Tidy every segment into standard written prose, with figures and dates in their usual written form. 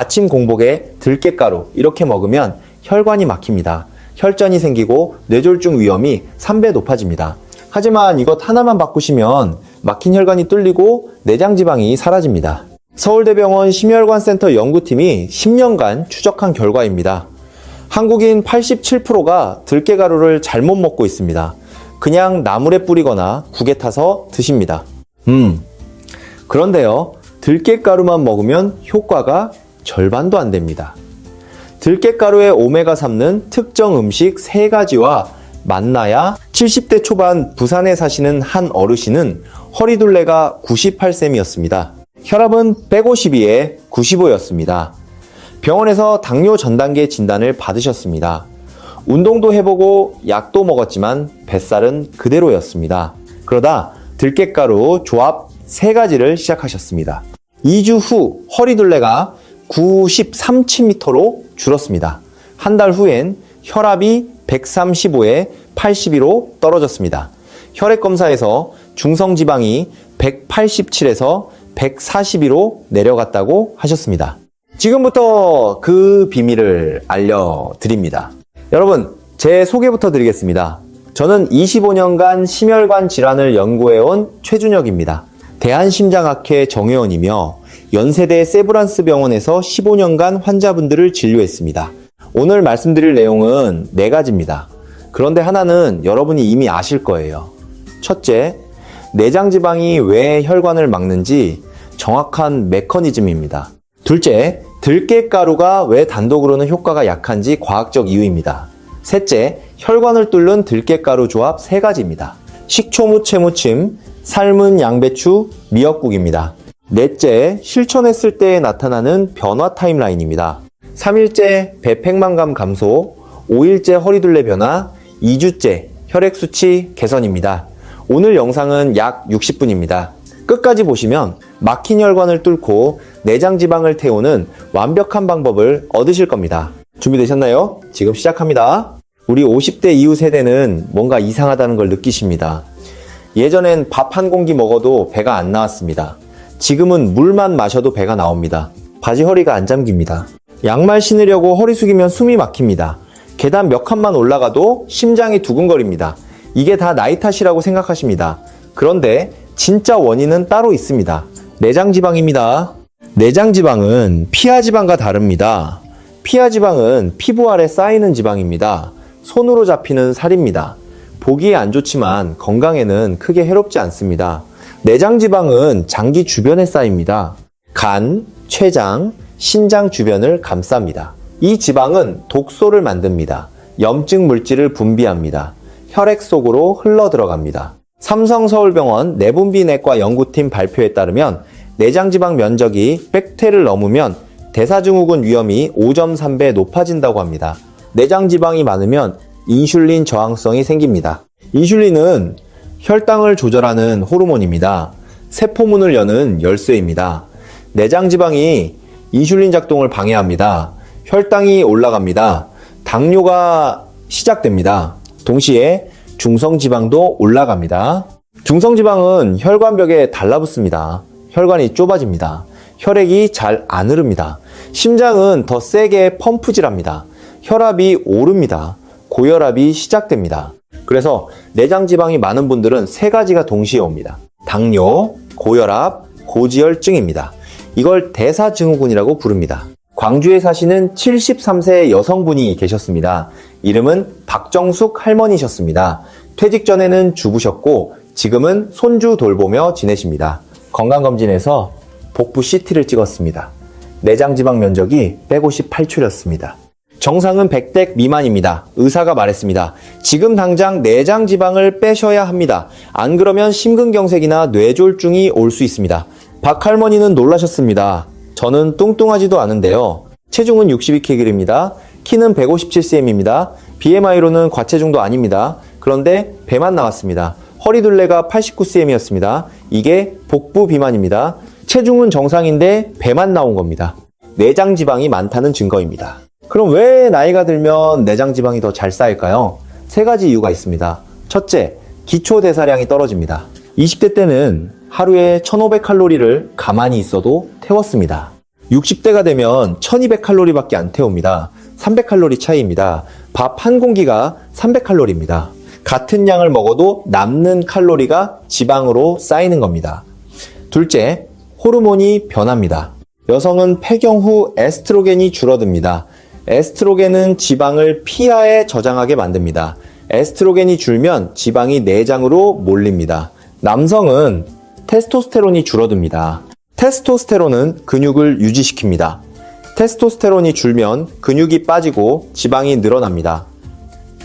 아침 공복에 들깨가루 이렇게 먹으면 혈관이 막힙니다. 혈전이 생기고 뇌졸중 위험이 3배 높아집니다. 하지만 이것 하나만 바꾸시면 막힌 혈관이 뚫리고 내장지방이 사라집니다. 서울대병원 심혈관센터 연구팀이 10년간 추적한 결과입니다. 한국인 87%가 들깨가루를 잘못 먹고 있습니다. 그냥 나물에 뿌리거나 국에 타서 드십니다. 그런데요, 들깨가루만 먹으면 효과가 절반도 안 됩니다. 들깨가루에 오메가3는 특정 음식 3가지와 만나야 70대 초반 부산에 사시는 한 어르신은 허리둘레가 98cm였습니다. 혈압은 152에 95였습니다. 병원에서 당뇨 전단계 진단을 받으셨습니다. 운동도 해보고 약도 먹었지만 뱃살은 그대로였습니다. 그러다 들깨가루 조합 3가지를 시작하셨습니다. 2주 후 허리둘레가 93cm로 줄었습니다. 한 달 후엔 혈압이 135에 82로 떨어졌습니다. 혈액검사에서 중성지방이 187에서 142로 내려갔다고 하셨습니다. 지금부터 그 비밀을 알려드립니다. 여러분, 제 소개부터 드리겠습니다. 저는 25년간 심혈관 질환을 연구해온 최준혁입니다. 대한심장학회 정회원이며 연세대 세브란스 병원에서 15년간 환자분들을 진료했습니다. 오늘 말씀드릴 내용은 4가지입니다. 그런데 하나는 여러분이 이미 아실 거예요. 첫째, 내장지방이 왜 혈관을 막는지 정확한 메커니즘입니다. 둘째, 들깨가루가 왜 단독으로는 효과가 약한지 과학적 이유입니다. 셋째, 혈관을 뚫는 들깨가루 조합 3가지입니다. 식초무 채무침, 삶은 양배추, 미역국입니다. 넷째, 실천했을 때 나타나는 변화 타임라인입니다. 3일째 배팽만감 감소, 5일째 허리둘레 변화, 2주째 혈액수치 개선입니다. 오늘 영상은 약 60분입니다. 끝까지 보시면 막힌 혈관을 뚫고 내장지방을 태우는 완벽한 방법을 얻으실 겁니다. 준비되셨나요? 지금 시작합니다. 우리 50대 이후 세대는 뭔가 이상하다는 걸 느끼십니다. 예전엔 밥 한 공기 먹어도 배가 안 나왔습니다. 지금은 물만 마셔도 배가 나옵니다. 바지 허리가 안 잠깁니다. 양말 신으려고 허리 숙이면 숨이 막힙니다. 계단 몇 칸만 올라가도 심장이 두근거립니다. 이게 다 나이 탓이라고 생각하십니다. 그런데 진짜 원인은 따로 있습니다. 내장지방입니다. 내장지방은 피하지방과 다릅니다. 피하지방은 피부 아래 쌓이는 지방입니다. 손으로 잡히는 살입니다. 보기에 안 좋지만 건강에는 크게 해롭지 않습니다. 내장지방은 장기 주변에 쌓입니다. 간, 췌장, 신장 주변을 감쌉니다. 이 지방은 독소를 만듭니다. 염증 물질을 분비합니다. 혈액 속으로 흘러 들어갑니다. 삼성서울병원 내분비내과 연구팀 발표에 따르면 내장지방 면적이 100회를 넘으면 대사증후군 위험이 5.3배 높아진다고 합니다. 내장지방이 많으면 인슐린 저항성이 생깁니다. 인슐린은 혈당을 조절하는 호르몬입니다. 세포문을 여는 열쇠입니다. 내장지방이 인슐린 작동을 방해합니다. 혈당이 올라갑니다. 당뇨가 시작됩니다. 동시에 중성지방도 올라갑니다. 중성지방은 혈관벽에 달라붙습니다. 혈관이 좁아집니다. 혈액이 잘 안 흐릅니다. 심장은 더 세게 펌프질합니다. 혈압이 오릅니다. 고혈압이 시작됩니다. 그래서 내장지방이 많은 분들은 3가지가 동시에 옵니다. 당뇨, 고혈압, 고지혈증입니다. 이걸 대사증후군이라고 부릅니다. 광주에 사시는 73세 여성분이 계셨습니다. 이름은 박정숙 할머니셨습니다. 퇴직 전에는 주부셨고 지금은 손주 돌보며 지내십니다. 건강검진에서 복부 CT를 찍었습니다. 내장지방 면적이 158초였습니다. 정상은 100대 미만입니다. 의사가 말했습니다. 지금 당장 내장지방을 빼셔야 합니다. 안 그러면 심근경색이나 뇌졸중이 올 수 있습니다. 박 할머니는 놀라셨습니다. 저는 뚱뚱하지도 않은데요. 체중은 62kg입니다. 키는 157cm입니다. BMI로는 과체중도 아닙니다. 그런데 배만 나왔습니다. 허리둘레가 89cm였습니다. 이게 복부 비만입니다. 체중은 정상인데 배만 나온 겁니다. 내장지방이 많다는 증거입니다. 그럼 왜 나이가 들면 내장지방이 더 잘 쌓일까요? 3가지 이유가 있습니다. 첫째, 기초대사량이 떨어집니다. 20대 때는 하루에 1500칼로리를 가만히 있어도 태웠습니다. 60대가 되면 1200칼로리밖에 안 태웁니다. 300칼로리 차이입니다. 밥 한 공기가 300칼로리입니다. 같은 양을 먹어도 남는 칼로리가 지방으로 쌓이는 겁니다. 둘째, 호르몬이 변합니다. 여성은 폐경 후 에스트로겐이 줄어듭니다. 에스트로겐은 지방을 피하에 저장하게 만듭니다. 에스트로겐이 줄면 지방이 내장으로 몰립니다. 남성은 테스토스테론이 줄어듭니다. 테스토스테론은 근육을 유지시킵니다. 테스토스테론이 줄면 근육이 빠지고 지방이 늘어납니다.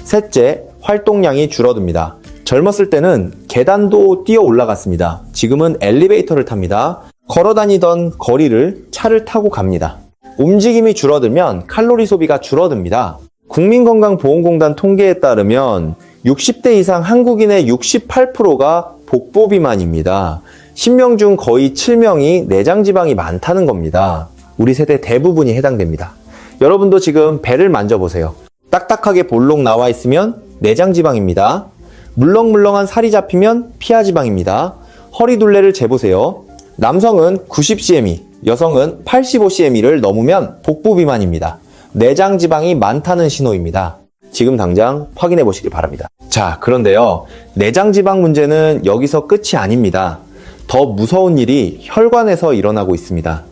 셋째, 활동량이 줄어듭니다. 젊었을 때는 계단도 뛰어 올라갔습니다. 지금은 엘리베이터를 탑니다. 걸어 다니던 거리를 차를 타고 갑니다. 움직임이 줄어들면 칼로리 소비가 줄어듭니다. 국민건강보험공단 통계에 따르면 60대 이상 한국인의 68%가 복부 비만입니다. 10명 중 거의 7명이 내장 지방이 많다는 겁니다. 우리 세대 대부분이 해당됩니다. 여러분도 지금 배를 만져보세요. 딱딱하게 볼록 나와 있으면 내장 지방입니다. 물렁물렁한 살이 잡히면 피하 지방입니다. 허리 둘레를 재보세요. 남성은 90cm, 여성은 85cm를 넘으면 복부 비만입니다. 내장 지방이 많다는 신호입니다. 지금 당장 확인해 보시기 바랍니다. 자, 그런데요. 내장 지방 문제는 여기서 끝이 아닙니다. 더 무서운 일이 혈관에서 일어나고 있습니다.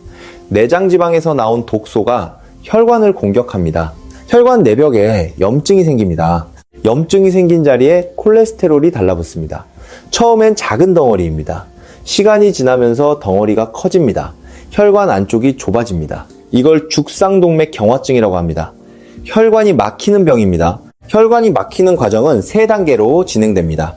내장 지방에서 나온 독소가 혈관을 공격합니다. 혈관 내벽에 염증이 생깁니다. 염증이 생긴 자리에 콜레스테롤이 달라붙습니다. 처음엔 작은 덩어리입니다. 시간이 지나면서 덩어리가 커집니다. 혈관 안쪽이 좁아집니다. 이걸 죽상동맥 경화증이라고 합니다. 혈관이 막히는 병입니다. 혈관이 막히는 과정은 3단계로 진행됩니다.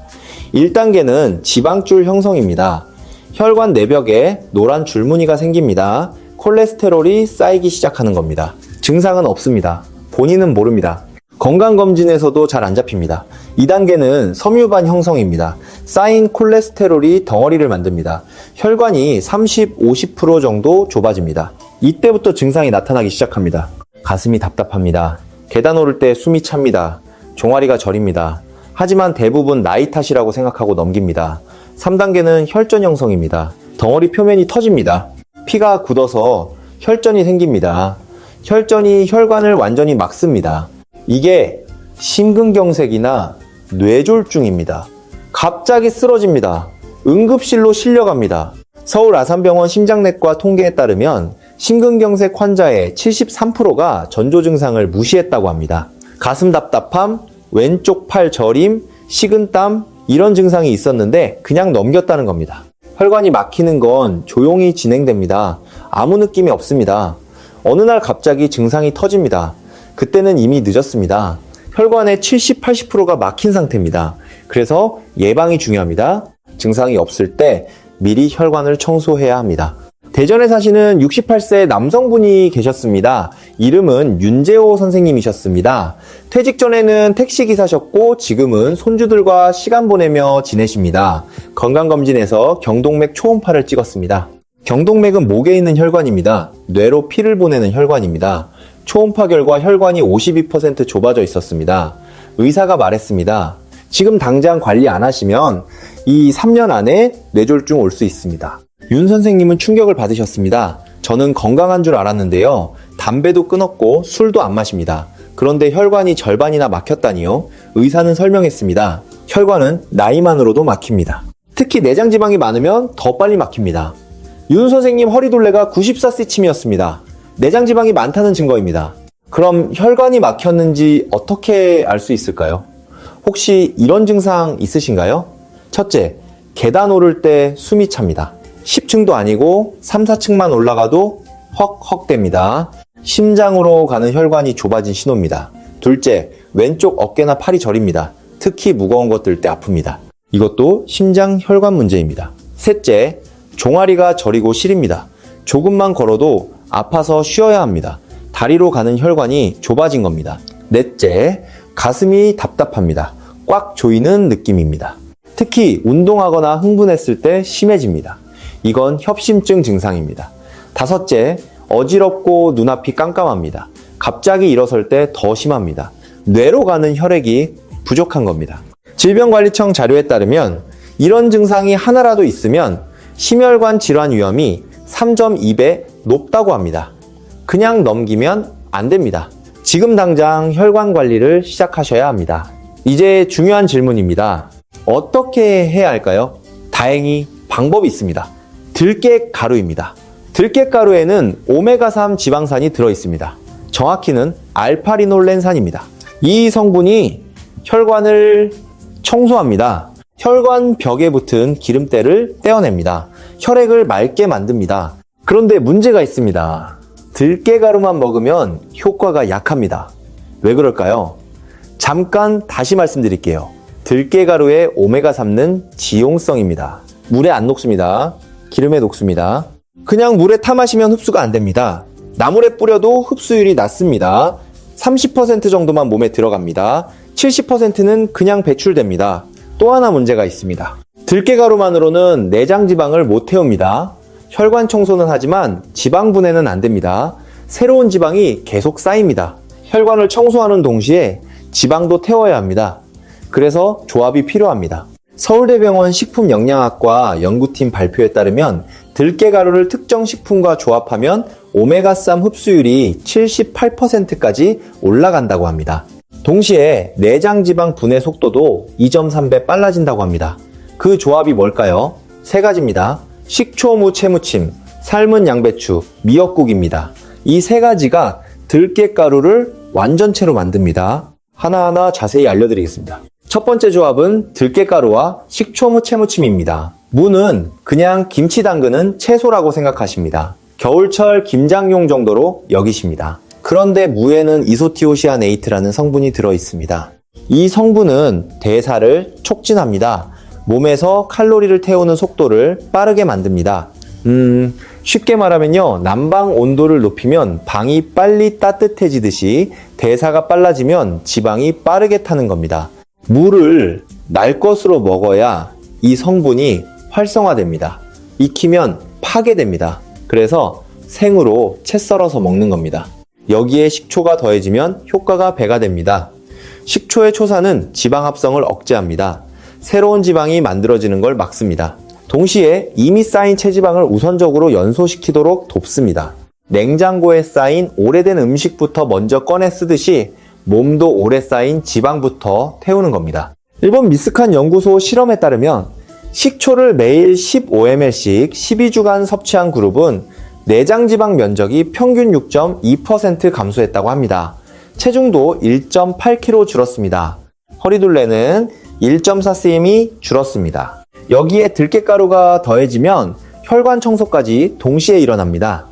1단계는 지방줄 형성입니다. 혈관 내벽에 노란 줄무늬가 생깁니다. 콜레스테롤이 쌓이기 시작하는 겁니다. 증상은 없습니다. 본인은 모릅니다. 건강검진에서도 잘 안 잡힙니다. 2단계는 섬유반 형성입니다. 쌓인 콜레스테롤이 덩어리를 만듭니다. 혈관이 30, 50% 정도 좁아집니다. 이때부터 증상이 나타나기 시작합니다. 가슴이 답답합니다. 계단 오를 때 숨이 찹니다. 종아리가 저립니다. 하지만 대부분 나이 탓이라고 생각하고 넘깁니다. 3단계는 혈전 형성입니다. 덩어리 표면이 터집니다. 피가 굳어서 혈전이 생깁니다. 혈전이 혈관을 완전히 막습니다. 이게 심근경색이나 뇌졸중입니다. 갑자기 쓰러집니다. 응급실로 실려갑니다. 서울 아산병원 심장내과 통계에 따르면 심근경색 환자의 73%가 전조 증상을 무시했다고 합니다. 가슴 답답함, 왼쪽 팔 저림, 식은땀 이런 증상이 있었는데 그냥 넘겼다는 겁니다. 혈관이 막히는 건 조용히 진행됩니다. 아무 느낌이 없습니다. 어느 날 갑자기 증상이 터집니다. 그때는 이미 늦었습니다. 혈관의 70, 80%가 막힌 상태입니다. 그래서 예방이 중요합니다. 증상이 없을 때 미리 혈관을 청소해야 합니다. 대전에 사시는 68세 남성분이 계셨습니다. 이름은 윤재호 선생님이셨습니다. 퇴직 전에는 택시기사셨고 지금은 손주들과 시간 보내며 지내십니다. 건강검진에서 경동맥 초음파를 찍었습니다. 경동맥은 목에 있는 혈관입니다. 뇌로 피를 보내는 혈관입니다. 초음파 결과 혈관이 52% 좁아져 있었습니다. 의사가 말했습니다. 지금 당장 관리 안 하시면 이 3년 안에 뇌졸중 올 수 있습니다. 윤 선생님은 충격을 받으셨습니다. 저는 건강한 줄 알았는데요. 담배도 끊었고 술도 안 마십니다. 그런데 혈관이 절반이나 막혔다니요? 의사는 설명했습니다. 혈관은 나이만으로도 막힙니다. 특히 내장지방이 많으면 더 빨리 막힙니다. 윤 선생님 허리둘레가 94cm였습니다. 내장지방이 많다는 증거입니다. 그럼 혈관이 막혔는지 어떻게 알 수 있을까요? 혹시 이런 증상 있으신가요? 첫째, 계단 오를 때 숨이 찹니다. 10층도 아니고 3, 4층만 올라가도 헉헉댑니다. 심장으로 가는 혈관이 좁아진 신호입니다. 둘째, 왼쪽 어깨나 팔이 저립니다. 특히 무거운 것 들 때 아픕니다. 이것도 심장 혈관 문제입니다. 셋째, 종아리가 저리고 시립니다. 조금만 걸어도 아파서 쉬어야 합니다. 다리로 가는 혈관이 좁아진 겁니다. 넷째, 가슴이 답답합니다. 꽉 조이는 느낌입니다. 특히 운동하거나 흥분했을 때 심해집니다. 이건 협심증 증상입니다. 다섯째, 어지럽고 눈앞이 깜깜합니다. 갑자기 일어설 때 더 심합니다. 뇌로 가는 혈액이 부족한 겁니다. 질병관리청 자료에 따르면 이런 증상이 하나라도 있으면 심혈관 질환 위험이 3.2배 높다고 합니다. 그냥 넘기면 안 됩니다. 지금 당장 혈관 관리를 시작하셔야 합니다. 이제 중요한 질문입니다. 어떻게 해야 할까요? 다행히 방법이 있습니다. 들깨가루입니다. 들깨가루에는 오메가3 지방산이 들어있습니다. 정확히는 알파리놀렌산입니다. 이 성분이 혈관을 청소합니다. 혈관 벽에 붙은 기름때를 떼어냅니다. 혈액을 맑게 만듭니다. 그런데 문제가 있습니다. 들깨가루만 먹으면 효과가 약합니다. 왜 그럴까요? 잠깐 다시 말씀드릴게요. 들깨가루의 오메가3는 지용성입니다. 물에 안 녹습니다. 기름에 녹습니다. 그냥 물에 타 마시면 흡수가 안 됩니다. 나물에 뿌려도 흡수율이 낮습니다. 30% 정도만 몸에 들어갑니다. 70%는 그냥 배출됩니다. 또 하나 문제가 있습니다. 들깨가루만으로는 내장 지방을 못 태웁니다. 혈관 청소는 하지만 지방 분해는 안 됩니다. 새로운 지방이 계속 쌓입니다. 혈관을 청소하는 동시에 지방도 태워야 합니다. 그래서 조합이 필요합니다. 서울대병원 식품영양학과 연구팀 발표에 따르면 들깨가루를 특정 식품과 조합하면 오메가3 흡수율이 78%까지 올라간다고 합니다. 동시에 내장지방 분해 속도도 2.3배 빨라진다고 합니다. 그 조합이 뭘까요? 세 가지입니다. 식초무 채무침, 삶은 양배추, 미역국입니다. 이 세 가지가 들깨가루를 완전체로 만듭니다. 하나하나 자세히 알려드리겠습니다. 첫 번째 조합은 들깨가루와 식초무 채무침입니다. 무는 그냥 김치 담그는 채소라고 생각하십니다. 겨울철 김장용 정도로 여기십니다. 그런데 무에는 이소티오시아네이트라는 성분이 들어있습니다. 이 성분은 대사를 촉진합니다. 몸에서 칼로리를 태우는 속도를 빠르게 만듭니다. 쉽게 말하면요, 난방 온도를 높이면 방이 빨리 따뜻해지듯이 대사가 빨라지면 지방이 빠르게 타는 겁니다. 무를 날 것으로 먹어야 이 성분이 활성화됩니다. 익히면 파괴됩니다. 그래서 생으로 채 썰어서 먹는 겁니다. 여기에 식초가 더해지면 효과가 배가 됩니다. 식초의 초사는 지방 합성을 억제합니다. 새로운 지방이 만들어지는 걸 막습니다. 동시에 이미 쌓인 체지방을 우선적으로 연소시키도록 돕습니다. 냉장고에 쌓인 오래된 음식부터 먼저 꺼내 쓰듯이 몸도 오래 쌓인 지방부터 태우는 겁니다. 일본 미스칸 연구소 실험에 따르면 식초를 매일 15ml씩 12주간 섭취한 그룹은 내장지방 면적이 평균 6.2% 감소했다고 합니다. 체중도 1.8kg 줄었습니다. 허리둘레는 1.4cm이 줄었습니다. 여기에 들깨가루가 더해지면 혈관 청소까지 동시에 일어납니다.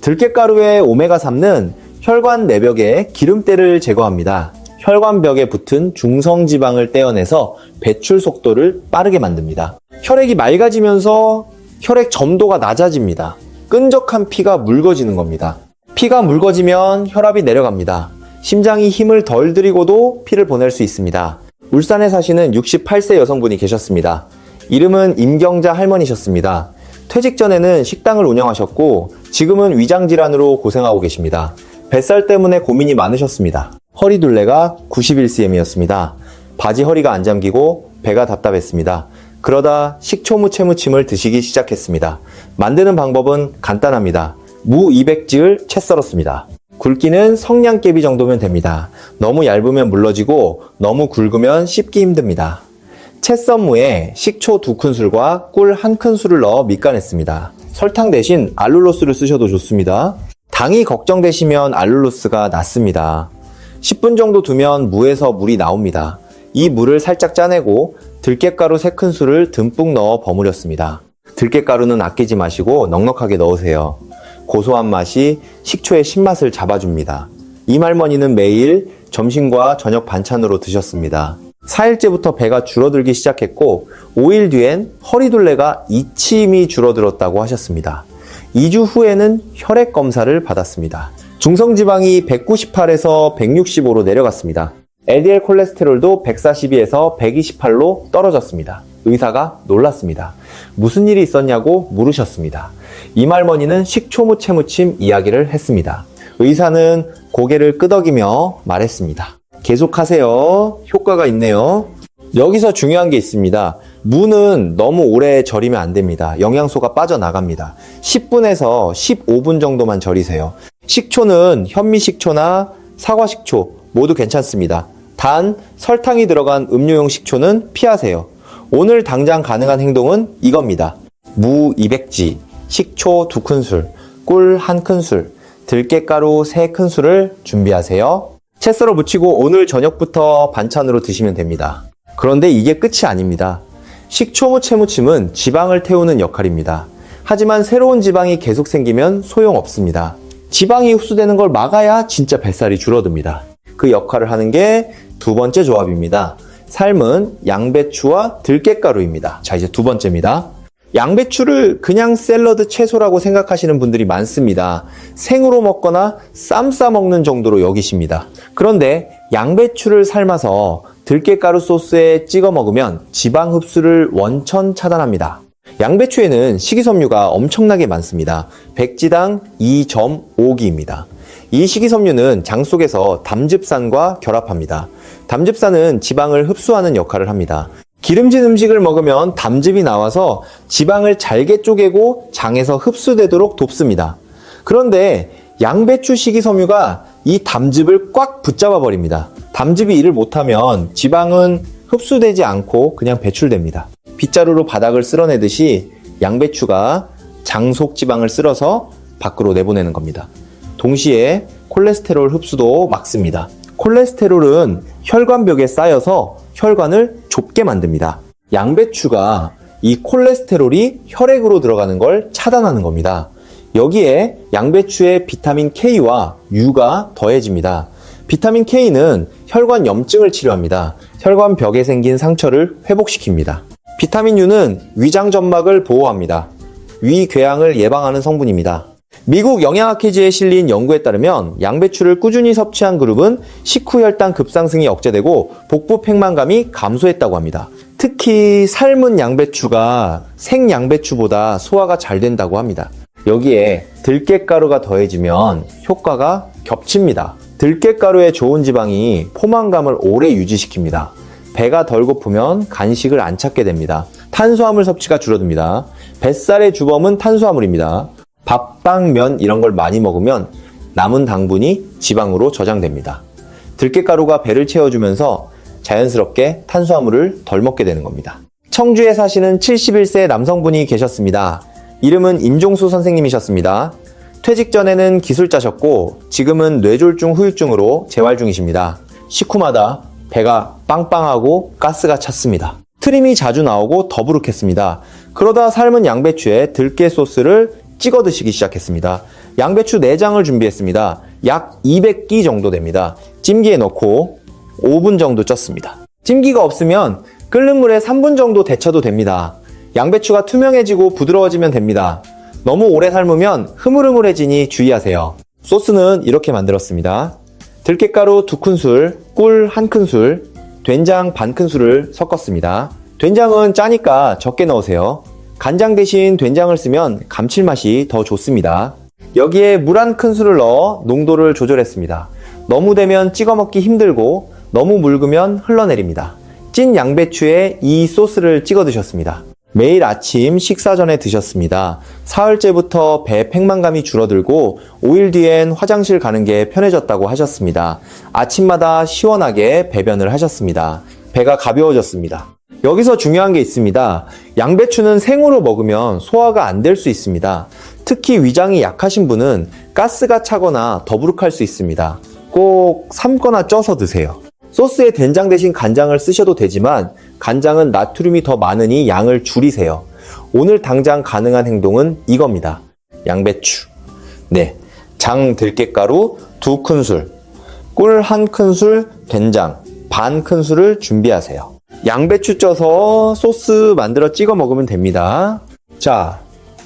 들깨가루의 오메가3는 혈관 내벽에 기름때를 제거합니다. 혈관벽에 붙은 중성지방을 떼어내서 배출 속도를 빠르게 만듭니다. 혈액이 맑아지면서 혈액 점도가 낮아집니다. 끈적한 피가 묽어지는 겁니다. 피가 묽어지면 혈압이 내려갑니다. 심장이 힘을 덜 들이고도 피를 보낼 수 있습니다. 울산에 사시는 68세 여성분이 계셨습니다. 이름은 임경자 할머니셨습니다. 퇴직 전에는 식당을 운영하셨고 지금은 위장질환으로 고생하고 계십니다. 뱃살 때문에 고민이 많으셨습니다. 허리둘레가 91cm이었습니다. 바지 허리가 안 잠기고 배가 답답했습니다. 그러다 식초무 채무침을 드시기 시작했습니다. 만드는 방법은 간단합니다. 무 200지을 채 썰었습니다. 굵기는 성냥개비 정도면 됩니다. 너무 얇으면 물러지고 너무 굵으면 씹기 힘듭니다. 채 썬 무에 식초 2큰술과 꿀 1큰술을 넣어 밑간했습니다. 설탕 대신 알룰로스를 쓰셔도 좋습니다. 당이 걱정되시면 알룰로스가 낫습니다. 10분 정도 두면 무에서 물이 나옵니다. 이 물을 살짝 짜내고 들깨가루 3큰술을 듬뿍 넣어 버무렸습니다. 들깨가루는 아끼지 마시고 넉넉하게 넣으세요. 고소한 맛이 식초의 신맛을 잡아줍니다. 이말머니는 매일 점심과 저녁 반찬으로 드셨습니다. 4일째부터 배가 줄어들기 시작했고 5일 뒤엔 허리둘레가 2침이 줄어들었다고 하셨습니다. 2주 후에는 혈액 검사를 받았습니다. 중성지방이 198에서 165로 내려갔습니다. LDL 콜레스테롤도 142에서 128로 떨어졌습니다. 의사가 놀랐습니다. 무슨 일이 있었냐고 물으셨습니다. 이말머니는 식초무 채무침 이야기를 했습니다. 의사는 고개를 끄덕이며 말했습니다. 계속하세요. 효과가 있네요. 여기서 중요한 게 있습니다. 무는 너무 오래 절이면 안 됩니다. 영양소가 빠져나갑니다. 10분에서 15분 정도만 절이세요. 식초는 현미식초나 사과식초 모두 괜찮습니다. 단 설탕이 들어간 음료용 식초는 피하세요. 오늘 당장 가능한 행동은 이겁니다. 무 200g, 식초 2큰술, 꿀 1큰술, 들깨가루 3큰술을 준비하세요. 채 썰어 무치고 오늘 저녁부터 반찬으로 드시면 됩니다. 그런데 이게 끝이 아닙니다. 식초무 채무침은 지방을 태우는 역할입니다. 하지만 새로운 지방이 계속 생기면 소용없습니다. 지방이 흡수되는 걸 막아야 진짜 뱃살이 줄어듭니다. 그 역할을 하는 게 두 번째 조합입니다. 삶은 양배추와 들깨가루입니다. 자, 이제 두 번째입니다. 양배추를 그냥 샐러드 채소라고 생각하시는 분들이 많습니다. 생으로 먹거나 쌈 싸 먹는 정도로 여기십니다. 그런데 양배추를 삶아서 들깨가루 소스에 찍어 먹으면 지방 흡수를 원천 차단합니다. 양배추에는 식이섬유가 엄청나게 많습니다. 백지당 2.5g입니다. 이 식이섬유는 장 속에서 담즙산과 결합합니다. 담즙산은 지방을 흡수하는 역할을 합니다. 기름진 음식을 먹으면 담즙이 나와서 지방을 잘게 쪼개고 장에서 흡수되도록 돕습니다. 그런데 양배추 식이섬유가 이 담즙을 꽉 붙잡아 버립니다. 담즙이 일을 못하면 지방은 흡수되지 않고 그냥 배출됩니다. 빗자루로 바닥을 쓸어내듯이 양배추가 장 속 지방을 쓸어서 밖으로 내보내는 겁니다. 동시에 콜레스테롤 흡수도 막습니다. 콜레스테롤은 혈관벽에 쌓여서 혈관을 좁게 만듭니다. 양배추가 이 콜레스테롤이 혈액으로 들어가는 걸 차단하는 겁니다. 여기에 양배추의 비타민 K와 U가 더해집니다. 비타민 K는 혈관 염증을 치료합니다. 혈관벽에 생긴 상처를 회복시킵니다. 비타민 U는 위장 점막을 보호합니다. 위궤양을 예방하는 성분입니다. 미국 영양학회지에 실린 연구에 따르면 양배추를 꾸준히 섭취한 그룹은 식후 혈당 급상승이 억제되고 복부 팽만감이 감소했다고 합니다. 특히 삶은 양배추가 생양배추보다 소화가 잘 된다고 합니다. 여기에 들깨가루가 더해지면 효과가 겹칩니다. 들깨가루의 좋은 지방이 포만감을 오래 유지시킵니다. 배가 덜 고프면 간식을 안 찾게 됩니다. 탄수화물 섭취가 줄어듭니다. 뱃살의 주범은 탄수화물입니다. 밥, 빵, 면 이런 걸 많이 먹으면 남은 당분이 지방으로 저장됩니다. 들깨가루가 배를 채워주면서 자연스럽게 탄수화물을 덜 먹게 되는 겁니다. 청주에 사시는 71세 남성분이 계셨습니다. 이름은 임종수 선생님이셨습니다. 퇴직 전에는 기술자셨고 지금은 뇌졸중 후유증으로 재활 중이십니다. 식후마다 배가 빵빵하고 가스가 찼습니다. 트림이 자주 나오고 더부룩했습니다. 그러다 삶은 양배추에 들깨 소스를 찍어 드시기 시작했습니다. 양배추 내장을 준비했습니다. 약 200기 정도 됩니다. 찜기에 넣고 5분 정도 쪘습니다. 찜기가 없으면 끓는 물에 3분 정도 데쳐도 됩니다. 양배추가 투명해지고 부드러워지면 됩니다. 너무 오래 삶으면 흐물흐물해지니 주의하세요. 소스는 이렇게 만들었습니다. 들깨가루 2큰술, 꿀 1큰술, 된장 반큰술을 섞었습니다. 된장은 짜니까 적게 넣으세요. 간장 대신 된장을 쓰면 감칠맛이 더 좋습니다. 여기에 물 1큰술을 넣어 농도를 조절했습니다. 너무 되면 찍어 먹기 힘들고 너무 묽으면 흘러내립니다. 찐 양배추에 이 소스를 찍어 드셨습니다. 매일 아침 식사 전에 드셨습니다. 사흘째부터 배 팽만감이 줄어들고 5일 뒤엔 화장실 가는 게 편해졌다고 하셨습니다. 아침마다 시원하게 배변을 하셨습니다. 배가 가벼워졌습니다. 여기서 중요한 게 있습니다. 양배추는 생으로 먹으면 소화가 안 될 수 있습니다. 특히 위장이 약하신 분은 가스가 차거나 더부룩할 수 있습니다. 꼭 삶거나 쪄서 드세요. 소스에 된장 대신 간장을 쓰셔도 되지만 간장은 나트륨이 더 많으니 양을 줄이세요. 오늘 당장 가능한 행동은 이겁니다. 양배추, 장 들깨가루 2큰술, 꿀 1큰술, 된장 반 큰술을 준비하세요. 양배추 쪄서 소스 만들어 찍어 먹으면 됩니다. 자,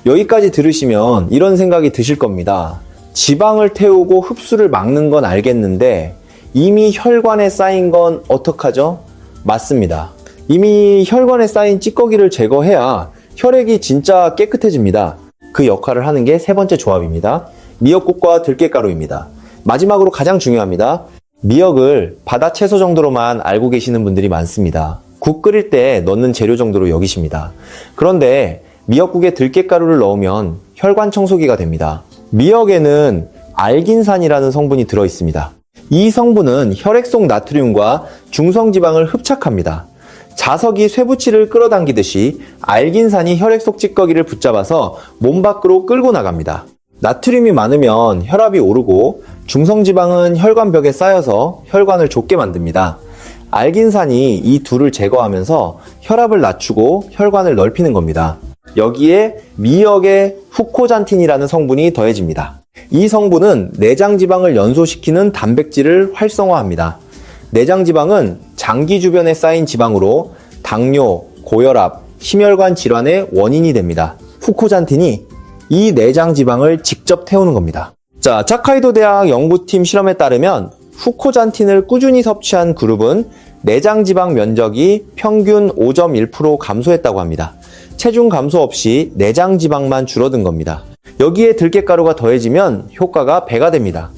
여기까지 들으시면 이런 생각이 드실 겁니다. 지방을 태우고 흡수를 막는 건 알겠는데 이미 혈관에 쌓인 건 어떡하죠? 맞습니다. 이미 혈관에 쌓인 찌꺼기를 제거해야 혈액이 진짜 깨끗해집니다. 그 역할을 하는 게 세 번째 조합입니다. 미역국과 들깨가루입니다. 마지막으로 가장 중요합니다. 미역을 바다 채소 정도로만 알고 계시는 분들이 많습니다. 국 끓일 때 넣는 재료 정도로 여기십니다. 그런데 미역국에 들깨가루를 넣으면 혈관 청소기가 됩니다. 미역에는 알긴산이라는 성분이 들어있습니다. 이 성분은 혈액 속 나트륨과 중성지방을 흡착합니다. 자석이 쇠붙이를 끌어당기듯이 알긴산이 혈액 속 찌꺼기를 붙잡아서 몸 밖으로 끌고 나갑니다. 나트륨이 많으면 혈압이 오르고 중성지방은 혈관벽에 쌓여서 혈관을 좁게 만듭니다. 알긴산이 이 둘을 제거하면서 혈압을 낮추고 혈관을 넓히는 겁니다. 여기에 미역의 후코잔틴이라는 성분이 더해집니다. 이 성분은 내장지방을 연소시키는 단백질을 활성화합니다. 내장지방은 장기 주변에 쌓인 지방으로 당뇨, 고혈압, 심혈관 질환의 원인이 됩니다. 후코잔틴이 이 내장지방을 직접 태우는 겁니다. 자, 홋카이도 대학 연구팀 실험에 따르면 후코잔틴을 꾸준히 섭취한 그룹은 내장지방 면적이 평균 5.1% 감소했다고 합니다. 체중 감소 없이 내장지방만 줄어든 겁니다. 여기에 들깨가루가 더해지면 효과가 배가 됩니다.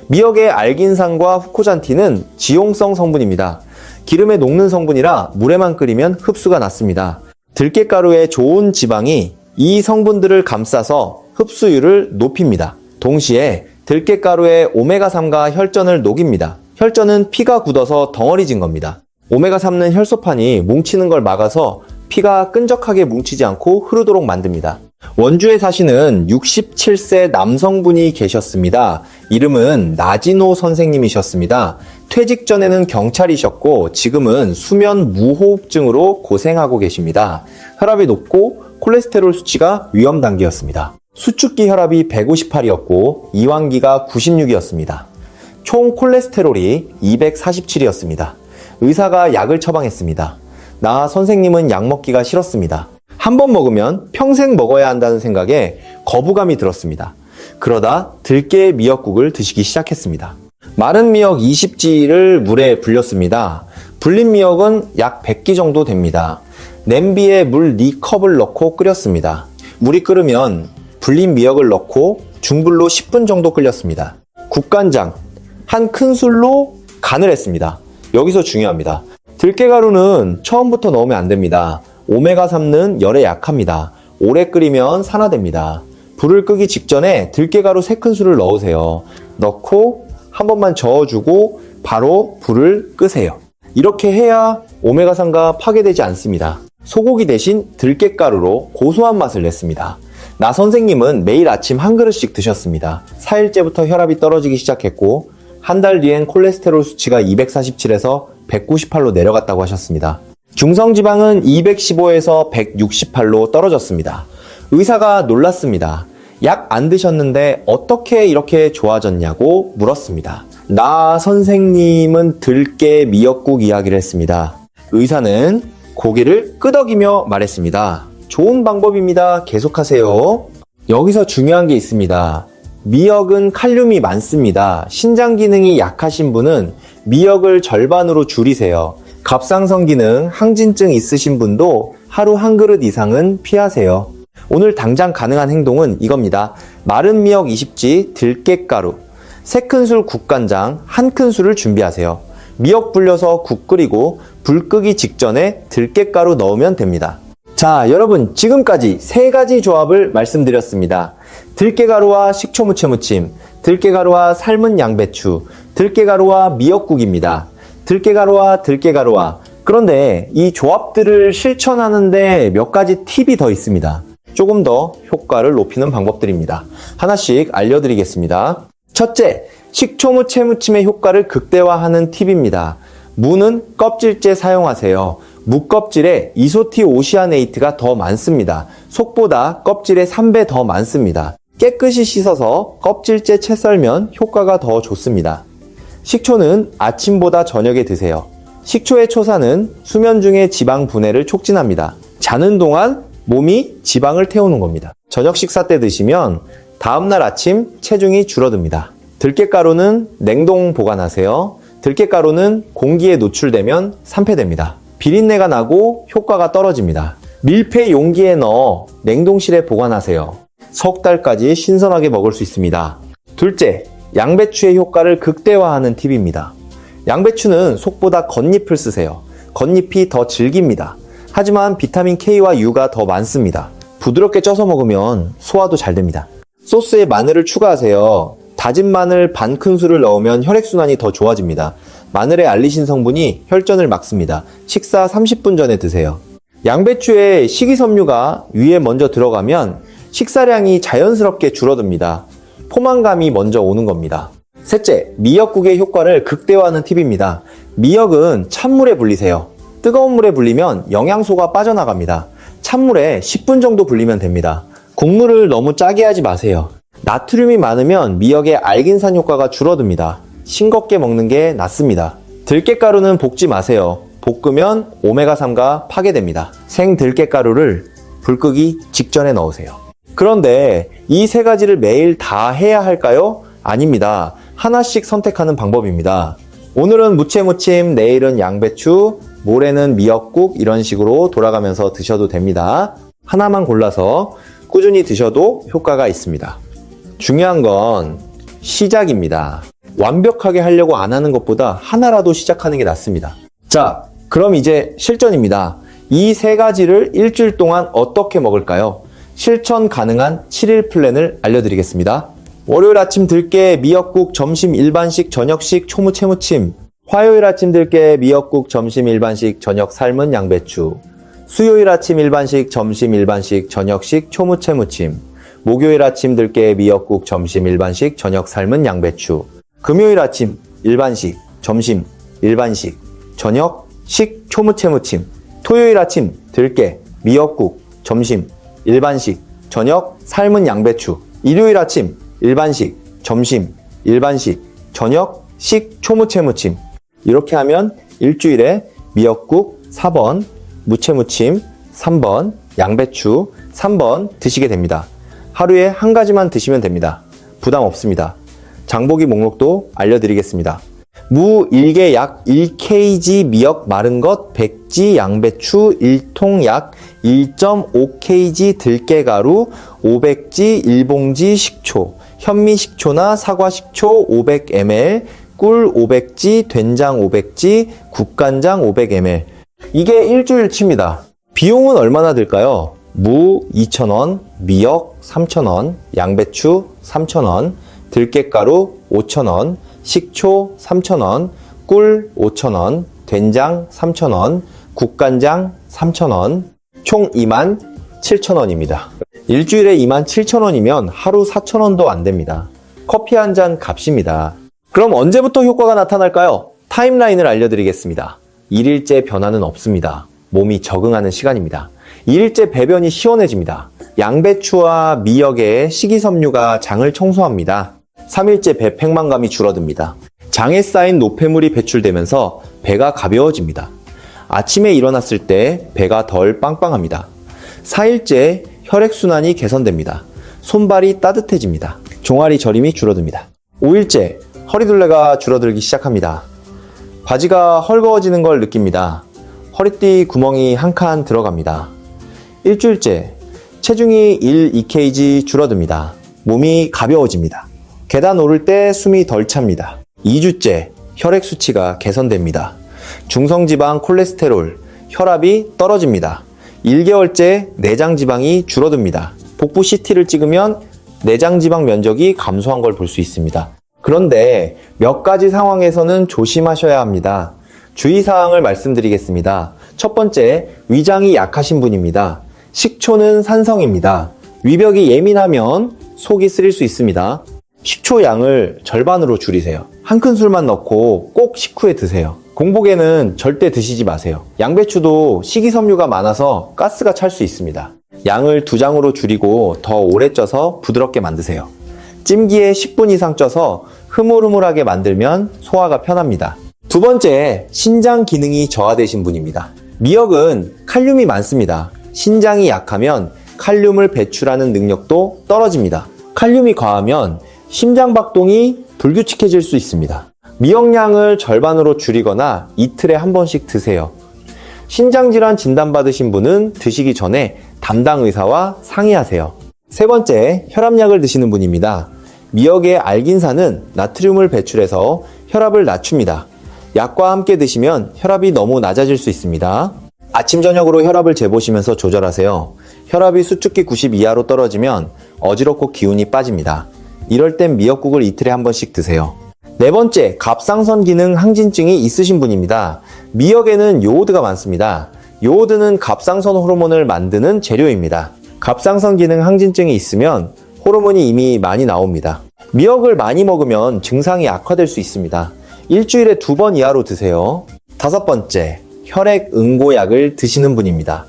미역의 알긴산과 후코잔틴은 지용성 성분입니다. 기름에 녹는 성분이라 물에만 끓이면 흡수가 낮습니다. 들깨가루의 좋은 지방이 이 성분들을 감싸서 흡수율을 높입니다. 동시에 들깨가루의 오메가3가 혈전을 녹입니다. 혈전은 피가 굳어서 덩어리진 겁니다. 오메가3는 혈소판이 뭉치는 걸 막아서 피가 끈적하게 뭉치지 않고 흐르도록 만듭니다. 원주에 사시는 67세 남성분이 계셨습니다. 이름은 나진호 선생님이셨습니다. 퇴직 전에는 경찰이셨고 지금은 수면 무호흡증으로 고생하고 계십니다. 혈압이 높고 콜레스테롤 수치가 위험 단계였습니다. 수축기 혈압이 158이었고 이완기가 96이었습니다. 총 콜레스테롤이 247이었습니다. 의사가 약을 처방했습니다. 나 선생님은 약 먹기가 싫었습니다. 한 번 먹으면 평생 먹어야 한다는 생각에 거부감이 들었습니다. 그러다 들깨 미역국을 드시기 시작했습니다. 마른 미역 20지를 물에 불렸습니다. 불린 미역은 약 100기 정도 됩니다. 냄비에 물 4컵을 넣고 끓였습니다. 물이 끓으면 불린 미역을 넣고 중불로 10분 정도 끓였습니다. 국간장 한 큰술로 간을 했습니다. 여기서 중요합니다. 들깨가루는 처음부터 넣으면 안 됩니다. 오메가3는 열에 약합니다. 오래 끓이면 산화됩니다. 불을 끄기 직전에 들깨가루 3큰술을 넣으세요. 넣고 한 번만 저어주고 바로 불을 끄세요. 이렇게 해야 오메가3가 파괴되지 않습니다. 소고기 대신 들깨가루로 고소한 맛을 냈습니다. 나 선생님은 매일 아침 한 그릇씩 드셨습니다. 4일째부터 혈압이 떨어지기 시작했고 한 달 뒤엔 콜레스테롤 수치가 247에서 198로 내려갔다고 하셨습니다. 중성지방은 215에서 168로 떨어졌습니다. 의사가 놀랐습니다. 약 안 드셨는데 어떻게 이렇게 좋아졌냐고 물었습니다. 나 선생님은 들깨 미역국 이야기를 했습니다. 의사는 고개를 끄덕이며 말했습니다. 좋은 방법입니다. 계속하세요. 여기서 중요한 게 있습니다. 미역은 칼륨이 많습니다. 신장 기능이 약하신 분은 미역을 절반으로 줄이세요. 갑상선 기능, 항진증 있으신 분도 하루 한 그릇 이상은 피하세요. 오늘 당장 가능한 행동은 이겁니다. 마른 미역 20지, 들깨가루, 3큰술 국간장, 1큰술을 준비하세요. 미역 불려서 국 끓이고 불 끄기 직전에 들깨가루 넣으면 됩니다. 자, 여러분 지금까지 3가지 조합을 말씀드렸습니다. 들깨가루와 식초 무채 무침, 들깨가루와 삶은 양배추, 들깨가루와 미역국입니다. 들깨가루와 그런데 이 조합들을 실천하는데 몇 가지 팁이 더 있습니다. 조금 더 효과를 높이는 방법들입니다. 하나씩 알려드리겠습니다. 첫째, 식초 무채 무침의 효과를 극대화하는 팁입니다. 무는 껍질째 사용하세요. 무 껍질에 이소티오시아네이트가 더 많습니다. 속보다 껍질의 3배 더 많습니다. 깨끗이 씻어서 껍질째 채 썰면 효과가 더 좋습니다. 식초는 아침보다 저녁에 드세요. 식초의 초산은 수면 중에 지방 분해를 촉진합니다. 자는 동안 몸이 지방을 태우는 겁니다. 저녁 식사 때 드시면 다음날 아침 체중이 줄어듭니다. 들깨가루는 냉동 보관하세요. 들깨가루는 공기에 노출되면 산패됩니다. 비린내가 나고 효과가 떨어집니다. 밀폐 용기에 넣어 냉동실에 보관하세요. 석 달까지 신선하게 먹을 수 있습니다. 둘째, 양배추의 효과를 극대화하는 팁입니다. 양배추는 속보다 겉잎을 쓰세요. 겉잎이 더 질깁니다. 하지만 비타민 K와 U가 더 많습니다. 부드럽게 쪄서 먹으면 소화도 잘 됩니다. 소스에 마늘을 추가하세요. 다진 마늘 반 큰술을 넣으면 혈액순환이 더 좋아집니다. 마늘의 알리신 성분이 혈전을 막습니다. 식사 30분 전에 드세요. 양배추에 식이섬유가 위에 먼저 들어가면 식사량이 자연스럽게 줄어듭니다. 포만감이 먼저 오는 겁니다. 셋째, 미역국의 효과를 극대화하는 팁입니다. 미역은 찬물에 불리세요. 뜨거운 물에 불리면 영양소가 빠져나갑니다. 찬물에 10분 정도 불리면 됩니다. 국물을 너무 짜게 하지 마세요. 나트륨이 많으면 미역의 알긴산 효과가 줄어듭니다. 싱겁게 먹는 게 낫습니다. 들깨가루는 볶지 마세요. 볶으면 오메가3가 파괴됩니다. 생 들깨가루를 불 끄기 직전에 넣으세요. 그런데 이 세 가지를 매일 다 해야 할까요? 아닙니다. 하나씩 선택하는 방법입니다. 오늘은 무채무침, 내일은 양배추, 모레는 미역국 이런 식으로 돌아가면서 드셔도 됩니다. 하나만 골라서 꾸준히 드셔도 효과가 있습니다. 중요한 건 시작입니다. 완벽하게 하려고 안 하는 것보다 하나라도 시작하는 게 낫습니다. 자, 그럼 이제 실전입니다. 이 세 가지를 일주일 동안 어떻게 먹을까요? 실천 가능한 7일 플랜을 알려드리겠습니다. 월요일 아침 들깨 미역국, 점심 일반식, 저녁식 초무채무침. 화요일 아침 들깨 미역국, 점심 일반식, 저녁 삶은 양배추. 수요일 아침 일반식, 점심 일반식, 저녁식 초무채무침. 목요일 아침 들깨 미역국, 점심 일반식, 저녁 삶은 양배추. 금요일 아침 일반식, 점심 일반식, 저녁 식 초무채무침. 토요일 아침 들깨 미역국, 점심 일반식, 저녁 삶은 양배추. 일요일 아침 일반식, 점심 일반식, 저녁 식 초무채무침. 이렇게 하면 일주일에 미역국 4번, 무채무침 3번, 양배추 3번 드시게 됩니다. 하루에 한 가지만 드시면 됩니다. 부담 없습니다. 장보기 목록도 알려드리겠습니다. 무 1개 약 1kg 미역 마른 것, 100g 양배추 1통 약 1.5kg 들깨가루, 500g 1봉지 식초, 현미 식초나 사과 식초 500ml, 꿀 500g, 된장 500g, 국간장 500ml. 이게 일주일치입니다. 비용은 얼마나 들까요? 무 2,000원, 미역 3,000원, 양배추 3,000원, 들깨가루 5,000원, 식초 3,000원, 꿀 5,000원, 된장 3,000원, 국간장 3,000원, 총 27,000원입니다. 일주일에 27,000원이면 하루 4,000원도 안 됩니다. 커피 한 잔 값입니다. 그럼 언제부터 효과가 나타날까요? 타임라인을 알려드리겠습니다. 1일째 변화는 없습니다. 몸이 적응하는 시간입니다. 1일째 배변이 시원해집니다. 양배추와 미역의 식이섬유가 장을 청소합니다. 3일째 배 팽만감이 줄어듭니다. 장에 쌓인 노폐물이 배출되면서 배가 가벼워집니다. 아침에 일어났을 때 배가 덜 빵빵합니다. 4일째 혈액순환이 개선됩니다. 손발이 따뜻해집니다. 종아리 저림이 줄어듭니다. 5일째 허리둘레가 줄어들기 시작합니다. 바지가 헐거워지는 걸 느낍니다. 허리띠 구멍이 한 칸 들어갑니다. 일주일째 체중이 2kg 줄어듭니다. 몸이 가벼워집니다. 계단 오를 때 숨이 덜 찹니다. 2주째 혈액 수치가 개선됩니다. 중성지방 콜레스테롤, 혈압이 떨어집니다. 1개월째 내장지방이 줄어듭니다. 복부 CT를 찍으면 내장지방 면적이 감소한 걸 볼 수 있습니다. 그런데 몇 가지 상황에서는 조심하셔야 합니다. 주의사항을 말씀드리겠습니다. 첫 번째, 위장이 약하신 분입니다. 식초는 산성입니다. 위벽이 예민하면 속이 쓰릴 수 있습니다. 식초 양을 절반으로 줄이세요. 한 큰술만 넣고 꼭 식후에 드세요. 공복에는 절대 드시지 마세요. 양배추도 식이섬유가 많아서 가스가 찰 수 있습니다. 양을 2장으로 줄이고 더 오래 쪄서 부드럽게 만드세요. 찜기에 10분 이상 쪄서 흐물흐물하게 만들면 소화가 편합니다. 두 번째, 신장 기능이 저하되신 분입니다. 미역은 칼륨이 많습니다. 신장이 약하면 칼륨을 배출하는 능력도 떨어집니다. 칼륨이 과하면 심장박동이 불규칙해질 수 있습니다. 미역량을 절반으로 줄이거나 이틀에 한 번씩 드세요. 신장질환 진단받으신 분은 드시기 전에 담당 의사와 상의하세요. 세 번째, 혈압약을 드시는 분입니다. 미역의 알긴산은 나트륨을 배출해서 혈압을 낮춥니다. 약과 함께 드시면 혈압이 너무 낮아질 수 있습니다. 아침 저녁으로 혈압을 재보시면서 조절하세요. 혈압이 수축기 90 이하로 떨어지면 어지럽고 기운이 빠집니다. 이럴 땐 미역국을 이틀에 한 번씩 드세요. 네 번째, 갑상선 기능 항진증이 있으신 분입니다. 미역에는 요오드가 많습니다. 요오드는 갑상선 호르몬을 만드는 재료입니다. 갑상선 기능 항진증이 있으면 호르몬이 이미 많이 나옵니다. 미역을 많이 먹으면 증상이 악화될 수 있습니다. 일주일에 2번 이하로 드세요. 다섯 번째, 혈액 응고약을 드시는 분입니다.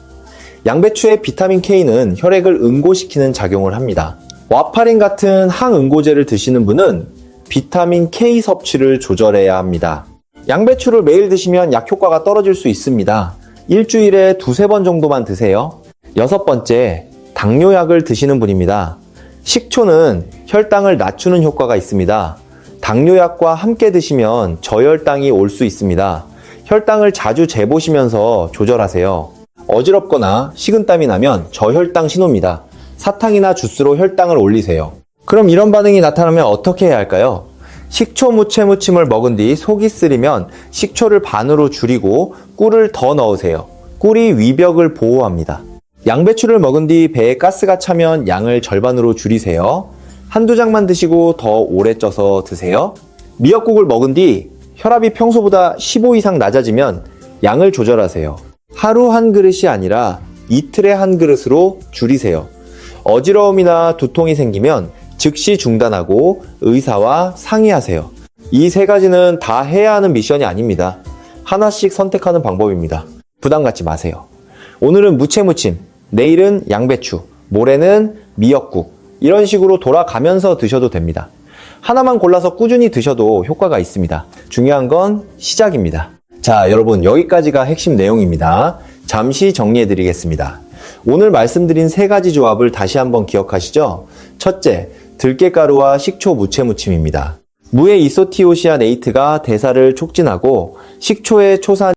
양배추의 비타민 K는 혈액을 응고시키는 작용을 합니다. 와파린 같은 항응고제를 드시는 분은 비타민 K 섭취를 조절해야 합니다. 양배추를 매일 드시면 약 효과가 떨어질 수 있습니다. 일주일에 2-3번 정도만 드세요. 여섯 번째, 당뇨약을 드시는 분입니다. 식초는 혈당을 낮추는 효과가 있습니다. 당뇨약과 함께 드시면 저혈당이 올 수 있습니다. 혈당을 자주 재보시면서 조절하세요. 어지럽거나 식은땀이 나면 저혈당 신호입니다. 사탕이나 주스로 혈당을 올리세요. 그럼 이런 반응이 나타나면 어떻게 해야 할까요? 식초 무채 무침을 먹은 뒤 속이 쓰리면 식초를 반으로 줄이고 꿀을 더 넣으세요. 꿀이 위벽을 보호합니다. 양배추를 먹은 뒤 배에 가스가 차면 양을 절반으로 줄이세요. 한두 장만 드시고 더 오래 쪄서 드세요. 미역국을 먹은 뒤 혈압이 평소보다 15 이상 낮아지면 양을 조절하세요. 하루 한 그릇이 아니라 이틀에 한 그릇으로 줄이세요. 어지러움이나 두통이 생기면 즉시 중단하고 의사와 상의하세요. 이 세 가지는 다 해야 하는 미션이 아닙니다. 하나씩 선택하는 방법입니다. 부담 갖지 마세요. 오늘은 무채무침, 내일은 양배추, 모레는 미역국, 이런 식으로 돌아가면서 드셔도 됩니다. 하나만 골라서 꾸준히 드셔도 효과가 있습니다. 중요한 건 시작입니다. 자, 여러분, 여기까지가 핵심 내용입니다. 잠시 정리해 드리겠습니다. 오늘 말씀드린 세 가지 조합을 다시 한번 기억하시죠? 첫째, 들깨가루와 식초 무채무침입니다. 무의 이소티오시아네이트가 대사를 촉진하고 식초의 초산